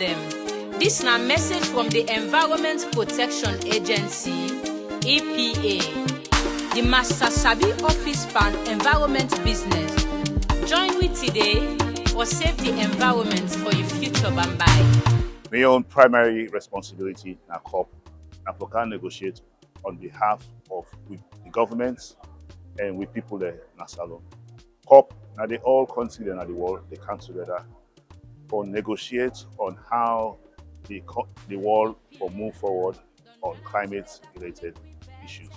them. This is a message from the Environment Protection Agency, EPA, the Master Sabi Office for Environment Business. Join me today for save the environment for your future Bambai. My own primary responsibility na COP and for can negotiate on behalf of with the governments and with people there in Salon. COP, now they all countries in the world, they come together or negotiate on how the world will move forward on climate-related issues.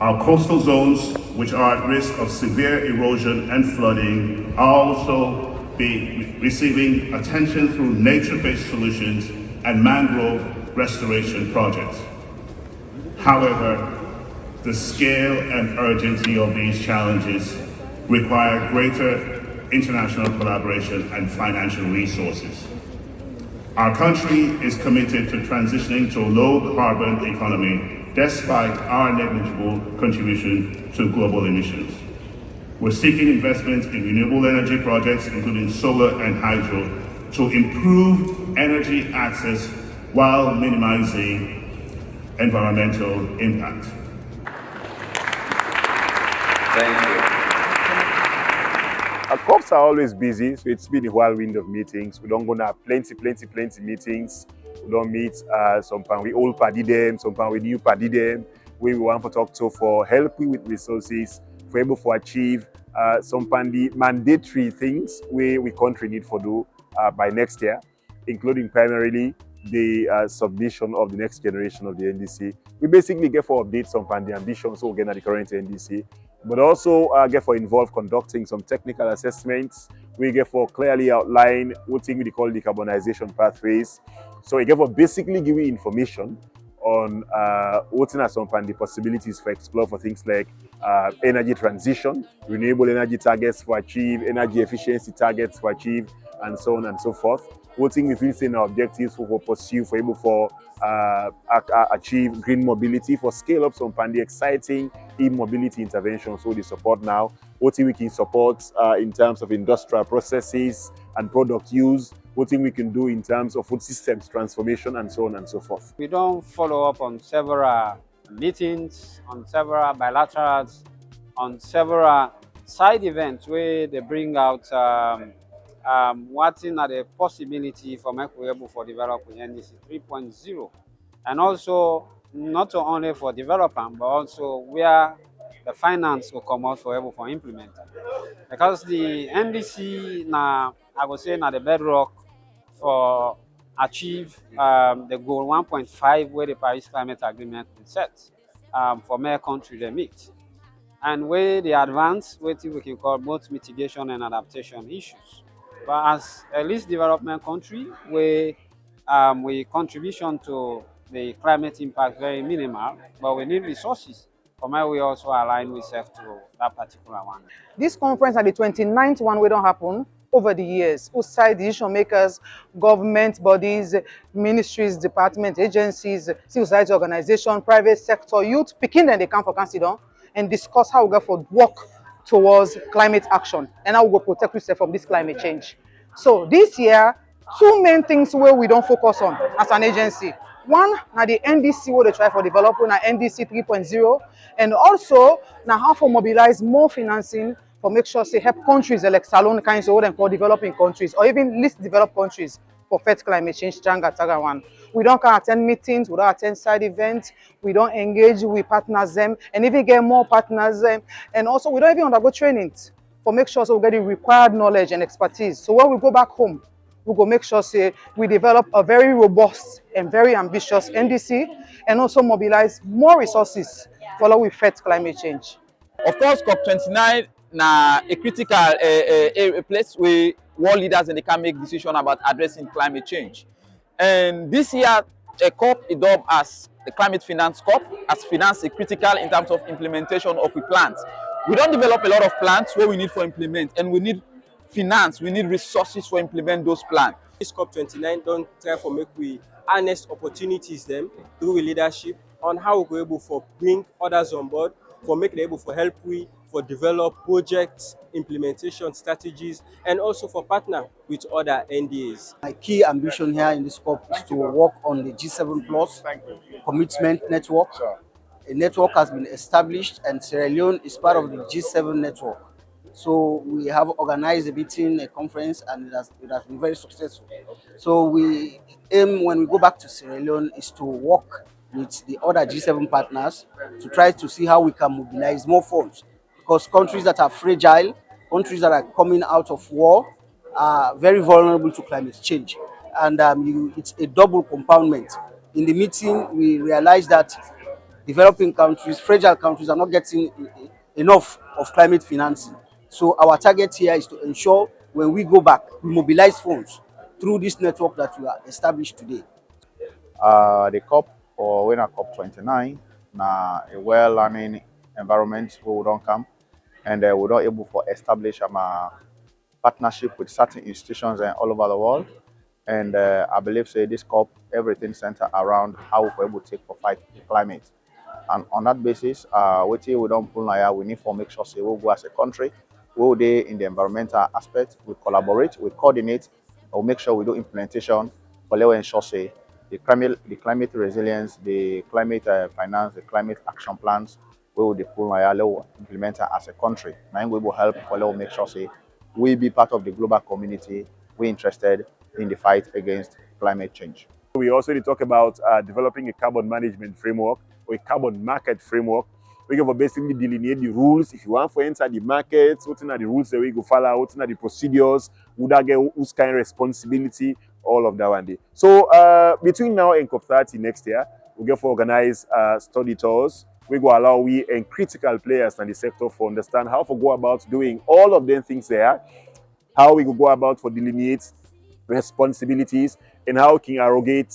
Our coastal zones, which are at risk of severe erosion and flooding, are also receiving attention through nature-based solutions and mangrove restoration projects. However, the scale and urgency of these challenges require greater international collaboration and financial resources. Our country is committed to transitioning to a low-carbon economy despite our negligible contribution to global emissions. We're seeking investment in renewable energy projects, including solar and hydro, to improve energy access while minimizing environmental impact. Thank you. Our COPs are always busy, so it's been a whirlwind of meetings. We don't go to have plenty meetings. We don't meet sometimes we old party them, sometimes we new party them. We want to talk to for help with resources, for able to achieve some the mandatory things we country need for do by next year, including primarily the submission of the next generation of the NDC. We basically get for update some the ambitions we get at the current NDC, but also get for involved conducting some technical assessments. We get for clearly outline what thing we call decarbonization pathways. So we get for basically give you information on what are some the possibilities for explore for things like energy transition, renewable energy targets for achieve, energy efficiency targets for achieve, and so on and so forth. What thing we feel saying our objectives for pursue for able for achieve green mobility, for scale up some the exciting e-mobility interventions so they support now. What thing we can support in terms of industrial processes and product use. What thing we can do in terms of food systems transformation and so on and so forth. We don't follow up on several meetings, on several bilaterals, on several side events where they bring out what are the possibility for microable for developing NDC 3.0, and also not only for development but also where the finance will come out for able for implementing. Because the NDC now I would say now the bedrock for achieve the goal 1.5 where the Paris Climate Agreement is set for many countries they meet, and where they advance what we can call both mitigation and adaptation issues. But as a least development country, we contribution to the climate impact very minimal, but we need resources. For me, we also align ourselves to that particular one. This conference at the 29th one will don't happen over the years. Outside decision makers, government bodies, ministries, departments, agencies, civil society organizations, private sector, youth, picking them they come for consider and discuss how we go for work towards climate action and how we go protect ourselves from this climate change. So this year, two main things where we don't focus on as an agency. One, now the NDC where they try for developing an NDC 3.0, and also now how to mobilize more financing for make sure say help countries like Salon kinds of what they call developing countries or even least developed countries for fight climate change. One. We don't can attend meetings, we don't attend side events, we don't engage with partners them, and even get more partners them, and also we don't even undergo trainings for make sure so we get the required knowledge and expertise. So when we go back home, we go make sure say we develop a very robust and very ambitious NDC and also mobilize more resources for how we fight climate change. Of course, COP29 na a critical a place where world leaders and they can make decisions about addressing climate change. And this year, a COP is dubbed as the Climate Finance COP, as finance is critical in terms of implementation of the plans. We don't develop a lot of plans where we need for implement, and we need finance, we need resources for implement those plans. This COP29 don't try for make we harness opportunities them through leadership on how we're able to bring others on board, for make them able to help we for develop projects, implementation strategies, and also for partner with other NDAs. My key ambition here in this COP is to work on the G7 Plus commitment network. A network has been established and Sierra Leone is part of the G7 network. So we have organized a meeting, a conference, and it has been very successful. So we aim when we go back to Sierra Leone is to work with the other G7 partners to try to see how we can mobilize more funds. Because countries that are fragile, countries that are coming out of war, are very vulnerable to climate change. And it's a double compoundment. In the meeting, we realized that developing countries, fragile countries, are not getting enough of climate financing. So our target here is to ensure when we go back, we mobilize funds through this network that we are established today. The COP or winner COP 29 na a well-learning environment where we don't come and we don't able to establish a partnership with certain institutions all over the world. And I believe say this COP everything centered around how we're able to take for fight climate. And on that basis, we don't pull now, we need to make sure say we'll go as a country, we'll be in the environmental aspect, we collaborate, we coordinate, we'll make sure we do implementation, but we'll ensure say the climate resilience, the climate finance, the climate action plans, we will pull now, implement as a country. Now we will help for make sure say we be part of the global community, we're interested in the fight against climate change. We also need to talk about developing a carbon management framework or a carbon market framework. We can basically delineate the rules. If you want to enter the market, what are the rules that we go follow, what are the procedures, would I get whose kind of responsibility, all of that one day. So between now and COP30 next year, we get to organize study tours. We go allow we and critical players in the sector for understand how to go about doing all of them things there, how we go about for delineate responsibilities and how can arrogate,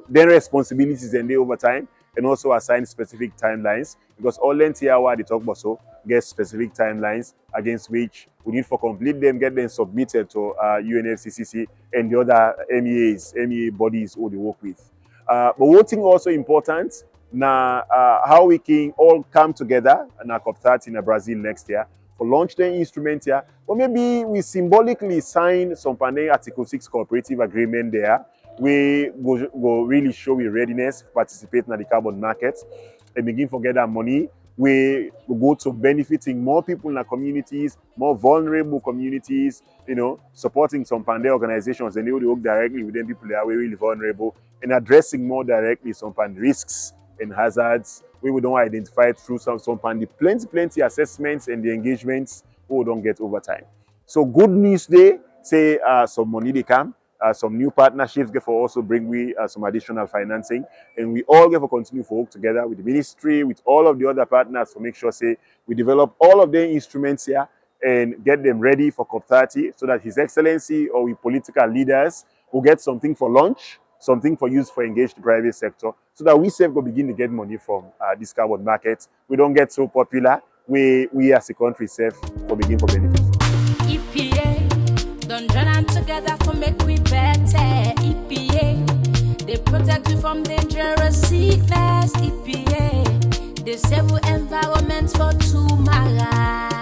their responsibilities and they over time, and also assign specific timelines, because all NTR what they talk about so get specific timelines against which we need for complete them, get them submitted to UNFCCC and the other MEA bodies who they work with. But one thing also important now, how we can all come together in COP30 in Brazil next year for launch the instrument here, or maybe we symbolically sign some Article 6 cooperative agreement there. We go really show we readiness to participate in the carbon market and begin to get that money. We go to benefiting more people in the communities, more vulnerable communities, supporting some organizations and they will work directly with them people that are really vulnerable and addressing more directly some risks and hazards we don't identify through some plenty assessments and the engagements we don't get over time. So good news day, say some money they come, some new partnerships get for also bring we some additional financing, and we all get for continue to work together with the ministry, with all of the other partners to make sure say we develop all of the instruments here and get them ready for COP30 so that His Excellency or we political leaders will get something for launch, something for use for engage the private sector, so that we self go begin to get money from this carbon market. We don't get so popular. We as a country self will begin for benefit. EPA, don't join them together for make we better. EPA, they protect you from dangerous sickness. EPA, they save environment for tomorrow.